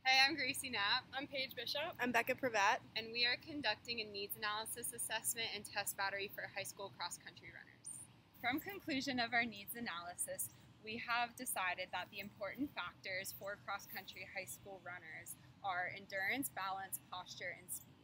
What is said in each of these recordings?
Hey, I'm Gracie Knapp. I'm Paige Bishop. I'm Becca Pravat. And we are conducting a needs analysis assessment and test battery for high school cross-country runners. From conclusion of our needs analysis, we have decided that the important factors for cross-country high school runners are endurance, balance, posture, and speed.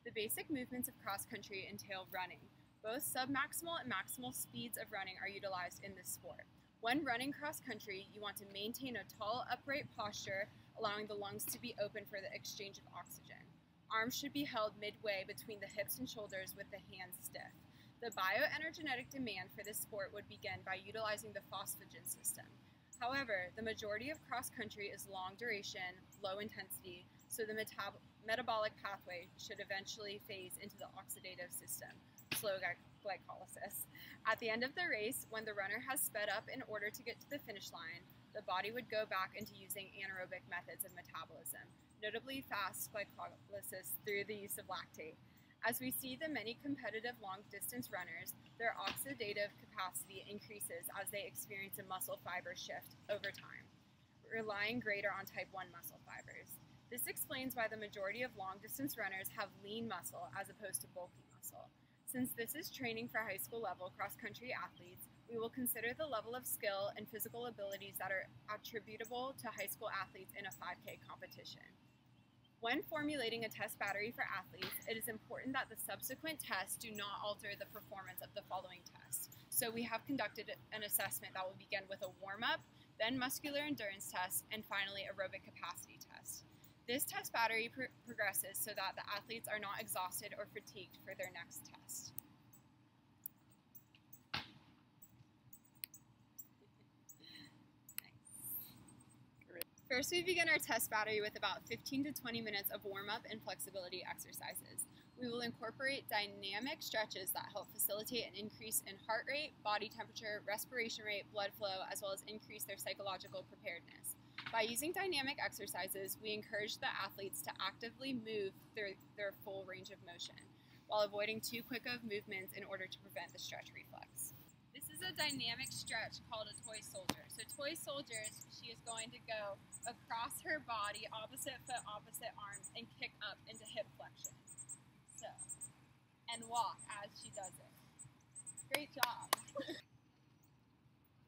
The basic movements of cross-country entail running. Both submaximal and maximal speeds of running are utilized in this sport. When running cross-country, you want to maintain a tall, upright posture, allowing the lungs to be open for the exchange of oxygen. Arms should be held midway between the hips and shoulders with the hands stiff. The bioenergetic demand for this sport would begin by utilizing the phosphagen system. However, the majority of cross-country is long duration, low intensity, so the metabolic pathway should eventually phase into the oxidative system, slow glycolysis. At the end of the race, when the runner has sped up in order to get to the finish line, the body would go back into using anaerobic methods of metabolism, notably fast glycolysis through the use of lactate. As we see the many competitive long-distance runners, their oxidative capacity increases as they experience a muscle fiber shift over time, relying greater on type 1 muscle fibers. This explains why the majority of long-distance runners have lean muscle as opposed to bulky muscle. Since this is training for high school level cross-country athletes, we will consider the level of skill and physical abilities that are attributable to high school athletes in a 5K competition. When formulating a test battery for athletes, it is important that the subsequent tests do not alter the performance of the following tests. So we have conducted an assessment that will begin with a warm-up, then muscular endurance test, and finally aerobic capacity test. This test battery progresses so that the athletes are not exhausted or fatigued for their next test. First, we begin our test battery with about 15 to 20 minutes of warm-up and flexibility exercises. We will incorporate dynamic stretches that help facilitate an increase in heart rate, body temperature, respiration rate, blood flow, as well as increase their psychological preparedness. By using dynamic exercises, we encourage the athletes to actively move through their full range of motion, while avoiding too quick of movements in order to prevent the stretch reflex. This is a dynamic stretch called a toy soldier. So toy soldiers, she is going to go across her body, opposite foot, opposite arm, and kick up into hip flexion. So, and walk as she does it. Great job.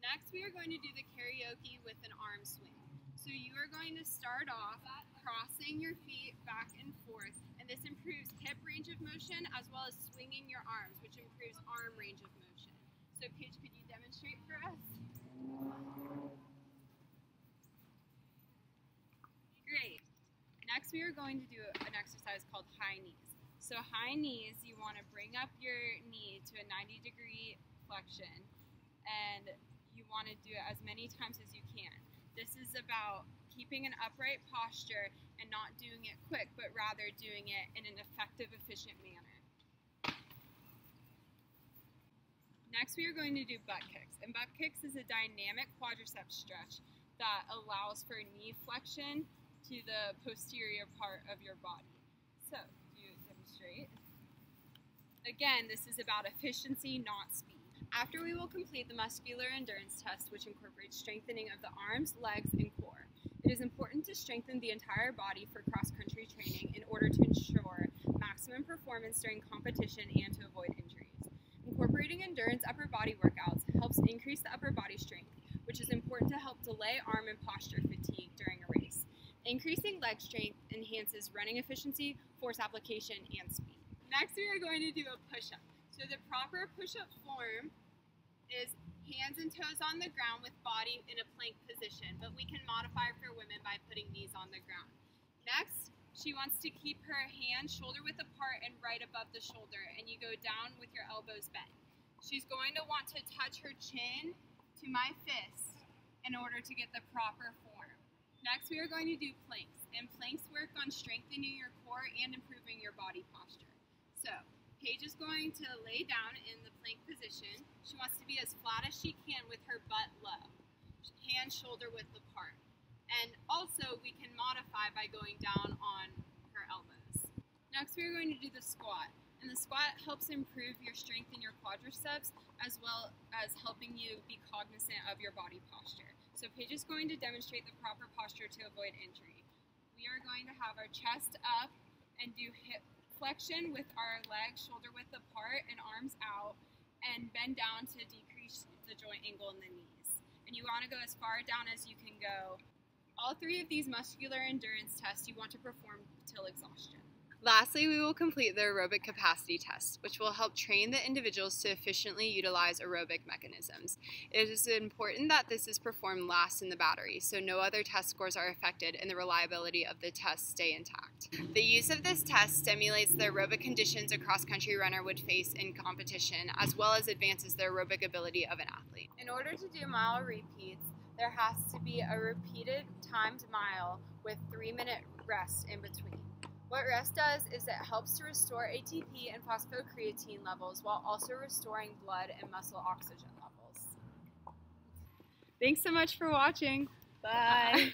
Next, we are going to do the karaoke with an arm swing. So you are going to start off crossing your feet back and forth, and this improves hip range of motion as well as swinging your arms, which improves arm range of motion. So Paige, could you demonstrate for us? Great. Next we are going to do an exercise called high knees. So high knees, you want to bring up your knee to a 90-degree flexion, and you want to do it as many times as you can. This is about keeping an upright posture and not doing it quick, but rather doing it in an effective, efficient manner. Next, we are going to do butt kicks. And butt kicks is a dynamic quadriceps stretch that allows for knee flexion to the posterior part of your body. So, do you demonstrate? Again, this is about efficiency, not speed. After, we will complete the muscular endurance test, which incorporates strengthening of the arms, legs, and core. It is important to strengthen the entire body for cross-country training in order to ensure maximum performance during competition and to avoid injuries. Incorporating endurance upper body workouts helps increase the upper body strength, which is important to help delay arm and posture fatigue during a race. Increasing leg strength enhances running efficiency, force application, and speed. Next, we are going to do a push-up. So the proper push-up form is hands and toes on the ground with body in a plank position, but we can modify for women by putting knees on the ground. Next, she wants to keep her hands shoulder width apart and right above the shoulder, and you go down with your elbows bent. She's going to want to touch her chin to my fist in order to get the proper form. Next, we are going to do planks, and planks work on strengthening your core and improving your body posture. So, Paige is going to lay down in the plank position. She wants to be as flat as she can with her butt low, hands shoulder width apart. And also, we can modify by going down on her elbows. Next, we're going to do the squat. And the squat helps improve your strength in your quadriceps, as well as helping you be cognizant of your body posture. So Paige is going to demonstrate the proper posture to avoid injury. we are going to have our chest up and do hip flexion with our legs shoulder width apart and arms out, and bend down to decrease the joint angle in the knees. And you want to go as far down as you can go. All three of these muscular endurance tests you want to perform till exhaustion. Lastly, we will complete the aerobic capacity test, which will help train the individuals to efficiently utilize aerobic mechanisms. It is important that this is performed last in the battery, so no other test scores are affected and the reliability of the test stay intact. The use of this test stimulates the aerobic conditions a cross-country runner would face in competition, as well as advances the aerobic ability of an athlete. In order to do mile repeats, there has to be a repeated timed mile with 3-minute rest in between. What rest does is it helps to restore ATP and phosphocreatine levels while also restoring blood and muscle oxygen levels. Thanks so much for watching. Bye.